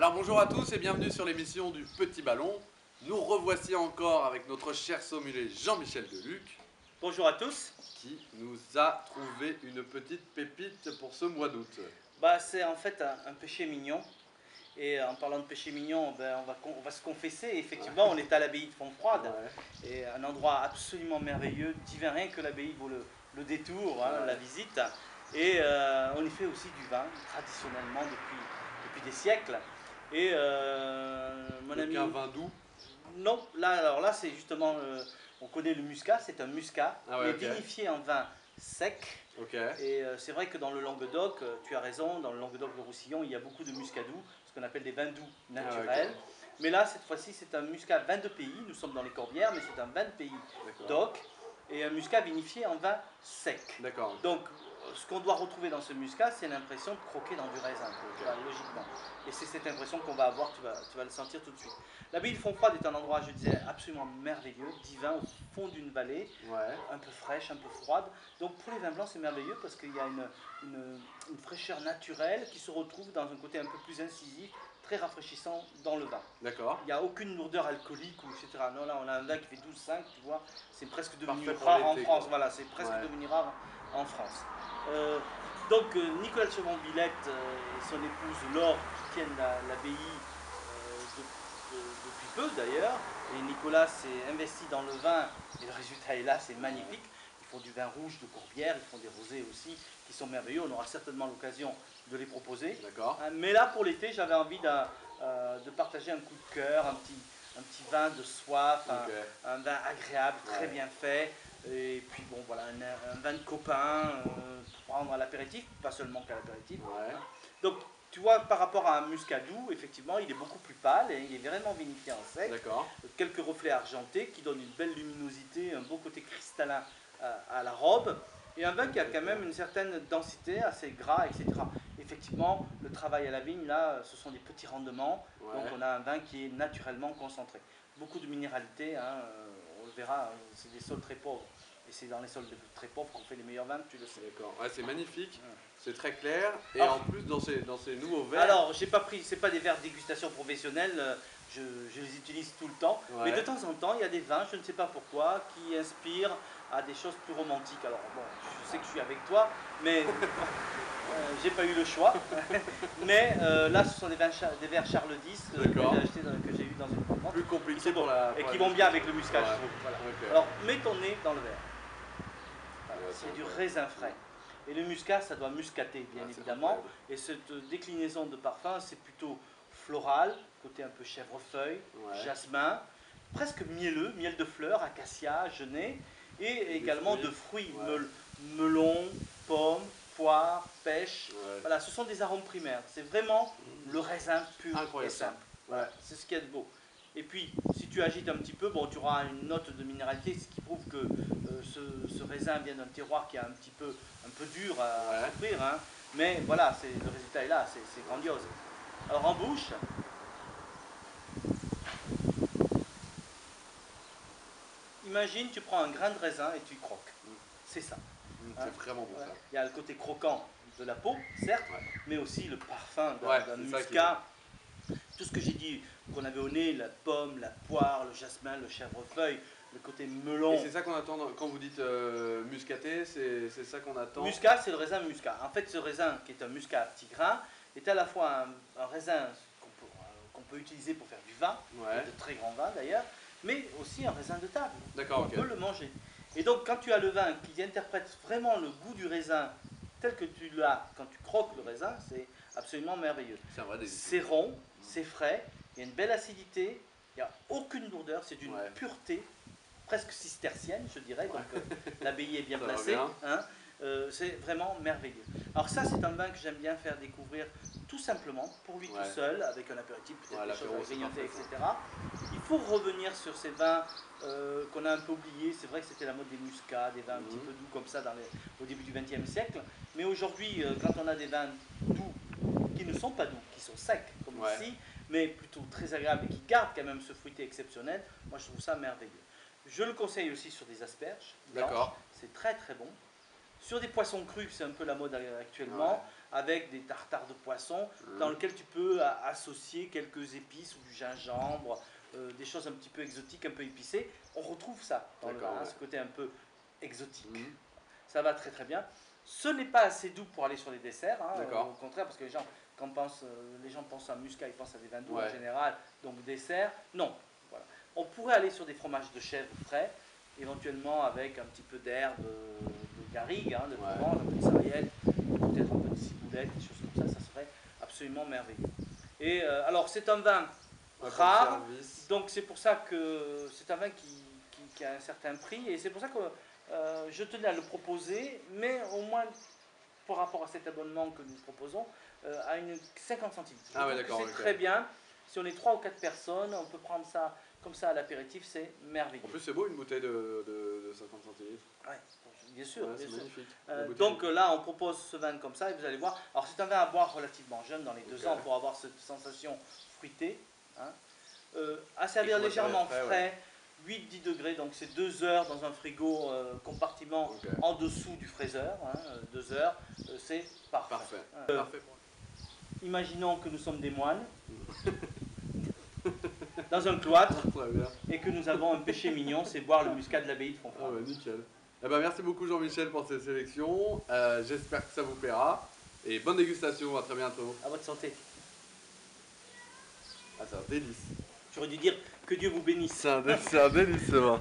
Alors bonjour à tous et bienvenue sur l'émission du Petit Ballon. Nous revoici encore avec notre cher sommelier Jean-Michel Deluc Bonjour à tous. qui nous a trouvé une petite pépite pour ce mois d'août. C'est en fait un péché mignon. Et en parlant de péché mignon, on va se confesser. Effectivement, on est à l'abbaye de Fontfroide. Ouais. Et un endroit absolument merveilleux, divin, rien que l'abbaye vaut le détour, Ouais. la visite. Et on y fait aussi du vin, traditionnellement depuis des siècles. Et mon Donc ami... un vin doux. Non, alors là c'est justement, on connaît le muscat, c'est un muscat, Ah ouais, mais ok. vinifié en vin sec. Ok. Et c'est vrai que dans le Languedoc, tu as raison, dans le Languedoc-le-Roussillon, il y a beaucoup de muscadou, ce qu'on appelle des vins doux naturels. Ah, ok. Mais là, cette fois-ci, c'est un muscat vin de pays, nous sommes dans les Corbières, mais c'est un vin de pays D'accord. d'oc, et un muscat vinifié en vin sec. D'accord. Donc, ce qu'on doit retrouver dans ce muscat, c'est l'impression de croquer dans du raisin, logiquement. Et c'est cette impression qu'on va avoir, tu vas le sentir tout de suite. L'abbaye de Fontfroide est un endroit, je disais, absolument merveilleux, divin, au fond d'une vallée, Ouais. un peu fraîche, un peu froide. Donc pour les vins blancs, c'est merveilleux parce qu'il y a une fraîcheur naturelle qui se retrouve dans un côté un peu plus incisif, très rafraîchissant dans le vin. D'accord. Il n'y a aucune lourdeur alcoolique, ou etc. Non, là, on a un vin qui fait 12,5, tu vois, c'est presque devenu Parfait pour rare en l'été, France. quoi. Voilà, c'est presque Ouais. devenu rare en France. Donc Nicolas de Chevron-Villette et son épouse Laure qui tiennent l'abbaye depuis peu d'ailleurs, et Nicolas s'est investi dans le vin et le résultat est là, c'est magnifique. Ils font du vin rouge de Corbière, ils font des rosés aussi qui sont merveilleux, on aura certainement l'occasion de les proposer. D'accord. Mais là pour l'été, j'avais envie de partager un coup de cœur, un petit vin de soif, Ok. un vin agréable, très Ouais. bien fait. Et puis bon voilà, un vin de copain pour prendre à l'apéritif, pas seulement qu'à l'apéritif. Ouais. Donc tu vois, par rapport à un muscadou, effectivement, il est beaucoup plus pâle et il est vraiment vinifié en sec. D'accord. Quelques reflets argentés qui donnent une belle luminosité, un beau côté cristallin à la robe. Et un vin qui a quand même une certaine densité, assez gras, etc. Effectivement, le travail à la vigne, là, ce sont des petits rendements. Ouais. Donc on a un vin qui est naturellement concentré. Beaucoup de minéralité, on le verra, c'est des sols très pauvres. Et c'est dans les sols très pauvres qu'on fait les meilleurs vins, tu le sais. D'accord. Ouais, c'est magnifique. Ouais. C'est très clair. Et Alors, en plus, dans ces nouveaux verres. Alors, j'ai pas pris, c'est pas des verres de dégustation professionnelle, je les utilise tout le temps. Ouais. Mais de temps en temps, il y a des vins, je ne sais pas pourquoi, qui inspirent à des choses plus romantiques. Alors bon, je sais que je suis avec toi, mais j'ai pas eu le choix. Mais là, ce sont des verres Charles X D'accord. que j'ai eu dans une conférence. Plus compliqué Qui sont pour bons la. et pour qui la vont bien discussion. avec le muscat, Ouais. je trouve. Voilà. Ok. Alors, mets ton nez dans le verre. Voilà, Ouais, c'est du incroyable. raisin frais. Et le muscat, ça doit muscater, bien Ah, c'est évidemment. incroyable. Et cette déclinaison de parfum, c'est plutôt floral, côté un peu chèvrefeuille, Ouais. jasmin, presque mielleux, miel de fleurs, acacia, genêt, et également fruits. de fruits, Ouais. melon, pomme, poire, pêche. Ouais. Voilà, ce sont des arômes primaires. C'est vraiment le raisin pur Incroyable, et simple. ça. Voilà, Ouais. c'est ce qu'il y a de beau. Et puis, si tu agites un petit peu, bon, tu auras une note de minéralité, ce qui prouve que ce raisin vient d'un terroir qui est un peu dur à Ouais. souffrir, hein. Mais voilà, le résultat est là, c'est grandiose. Alors en bouche, imagine, tu prends un grain de raisin et tu y croques. C'est ça. C'est vraiment bon, Voilà. ça. Il y a le côté croquant de la peau, certes, Ouais. mais aussi le parfum Ouais, d'un c'est ça qui muscat. Tout ce que j'ai dit, qu'on avait au nez, la pomme, la poire, le jasmin, le chèvrefeuille, le côté melon. Et c'est ça qu'on attend quand vous dites muscaté, c'est ça qu'on attend. Muscat, c'est le raisin muscat. En fait, ce raisin, qui est un muscat à petits grains, est à la fois un raisin qu'on peut utiliser pour faire du vin, Ouais. de très grand vin d'ailleurs, mais aussi un raisin de table. D'accord, On ok. peut le manger. Et donc, quand tu as le vin qui interprète vraiment le goût du raisin tel que tu l'as quand tu croques le raisin, c'est absolument merveilleux. C'est un vrai délice. C'est rond, c'est frais, il y a une belle acidité, il n'y a aucune lourdeur, c'est d'une Ouais. pureté presque cistercienne, je dirais. Donc l'abbaye est bien Ça va placée. bien. Hein. C'est vraiment merveilleux. Alors ça, c'est un vin que j'aime bien faire découvrir tout simplement, pour lui Ouais. tout seul, avec un apéritif, peut-être Ouais, des choses l'apéro, à c'est grignoter, parfait, etc. Il faut revenir sur ces vins qu'on a un peu oubliés. C'est vrai que c'était la mode des muscats, des vins un petit peu doux comme ça au début du XXe siècle. Mais aujourd'hui, quand on a des vins doux, qui ne sont pas doux, qui sont secs, comme Ouais. ici, mais plutôt très agréables et qui gardent quand même ce fruité exceptionnel, moi je trouve ça merveilleux. Je le conseille aussi sur des asperges. D'accord. C'est très très bon. sur des poissons crus, c'est un peu la mode actuellement, Ouais. avec des tartares de poisson, dans lesquels tu peux associer quelques épices ou du gingembre, des choses un petit peu exotiques, un peu épicées. On retrouve ça dans le D'accord, vin, ouais. ce côté un peu exotique. Mhm. Ça va très très bien. Ce n'est pas assez doux pour aller sur les desserts, hein, D'accord. au contraire, parce que les gens pensent à muscat, ils pensent à des vins doux Ouais. en général, donc dessert, non. Voilà. On pourrait aller sur des fromages de chèvre frais, éventuellement avec un petit peu d'herbe de garrigue, hein, de Ouais. Provence, un peu de sarriette, peut-être un peu de ciboulette, des choses comme ça serait absolument merveilleux. Et alors c'est un vin Ouais, pour le rare, service. donc c'est pour ça que c'est un vin qui a un certain prix, et c'est pour ça que je tenais à le proposer, mais au moins par rapport à cet abonnement que nous proposons, à une 50 centimes. Je Ah ouais, trouve que d'accord, c'est ok. très bien. Si on est 3 ou 4 personnes, on peut prendre ça comme ça à l'apéritif, c'est merveilleux. En plus, c'est beau une bouteille de 50 centilitres. Ouais, bien sûr, Ouais, bien c'est sûr. magnifique. La bouteille Donc est- là, on propose ce vin comme ça et vous allez voir. Alors c'est un vin à boire relativement jeune, dans les 2 Ok. ans, pour avoir cette sensation fruitée. Hein. À servir Et qu'on va légèrement servir frais, frais, 8-10 degrés, donc c'est 2 heures dans un frigo compartiment Ok. en dessous du fraiseur. 2 heures, c'est parfait. Parfait. Euh, Parfait. Imaginons que nous sommes des moines dans un cloître Très bien. et que nous avons un péché mignon, c'est boire le muscat de l'abbaye de Ah Fonfrède. ouais, nickel. Eh ben, merci beaucoup Jean-Michel pour cette sélection. J'espère que ça vous plaira. Et bonne dégustation, à très bientôt. À votre santé. Ah, c'est un délice. J'aurais dû dire que Dieu vous bénisse. C'est un délice, ce vin.